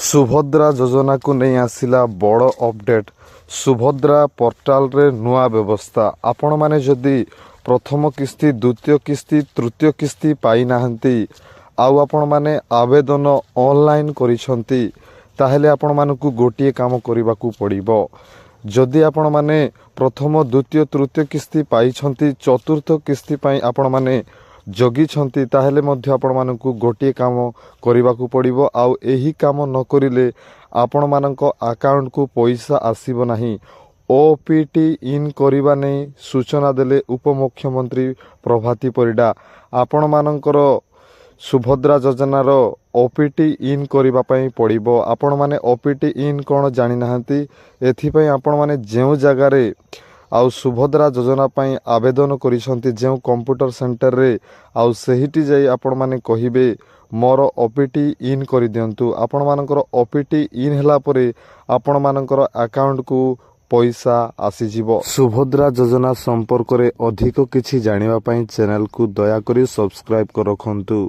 ସୁଭଦ୍ରା ଯୋଜନାକୁ ନେଇ ଆସିଲା ବଡ଼ ଅପଡେଟ୍। ସୁଭଦ୍ରା ପୋର୍ଟାଲରେ ନୂଆ ବ୍ୟବସ୍ଥା। ଆପଣମାନେ ଯଦି ପ୍ରଥମ କିସ୍ତି, ଦ୍ୱିତୀୟ କିସ୍ତି, ତୃତୀୟ କିସ୍ତି ପାଇନାହାନ୍ତି ଆଉ ଆପଣମାନେ ଆବେଦନ ଅନଲାଇନ୍ କରିଛନ୍ତି, ତାହେଲେ ଆପଣମାନଙ୍କୁ ଗୋଟିଏ କାମ କରିବାକୁ ପଡ଼ିବ। ଯଦି ଆପଣମାନେ ପ୍ରଥମ, ଦ୍ୱିତୀୟ, ତୃତୀୟ କିସ୍ତି ପାଇଛନ୍ତି, ଚତୁର୍ଥ କିସ୍ତି ପାଇଁ ଆପଣମାନେ ଜଗିଛନ୍ତି, ତାହେଲେ ମଧ୍ୟ ଆପଣମାନଙ୍କୁ ଗୋଟିଏ କାମ କରିବାକୁ ପଡ଼ିବ। ଆଉ ଏହି କାମ ନ କରିଲେ ଆପଣମାନଙ୍କ ଆକାଉଣ୍ଟକୁ ପଇସା ଆସିବ ନାହିଁ। OPT ଇନ୍ କରିବା ନେଇ ସୂଚନା ଦେଲେ ଉପମୁଖ୍ୟମନ୍ତ୍ରୀ ପ୍ରଭାତୀ ପରିଡ଼ା। ଆପଣମାନଙ୍କର ସୁଭଦ୍ରା ଯୋଜନାର OPT ଇନ୍ କରିବା ପାଇଁ ପଡ଼ିବ। ଆପଣମାନେ OPT ଇନ୍ କ'ଣ ଜାଣିନାହାନ୍ତି? ଏଥିପାଇଁ ଆପଣମାନେ ଯେଉଁ ଜାଗାରେ ଆଉ ସୁଭଦ୍ରା ଯୋଜନା ପାଇଁ ଆବେଦନ କରିଛନ୍ତି, ଯେଉଁ କମ୍ପ୍ୟୁଟର ସେଣ୍ଟରରେ, ଆଉ ସେହିଠି ଯାଇ ଆପଣମାନେ କହିବେ ମୋର OPT ଇନ୍ କରିଦିଅନ୍ତୁ। ଆପଣମାନଙ୍କର OPT ଇନ୍ ହେଲା ପରେ ଆପଣମାନଙ୍କର ଆକାଉଣ୍ଟକୁ ପଇସା ଆସିଯିବ। ସୁଭଦ୍ରା ଯୋଜନା ସମ୍ପର୍କରେ ଅଧିକ କିଛି ଜାଣିବା ପାଇଁ ଚ୍ୟାନେଲକୁ ଦୟାକରି ସବସ୍କ୍ରାଇବ୍ ରଖନ୍ତୁ।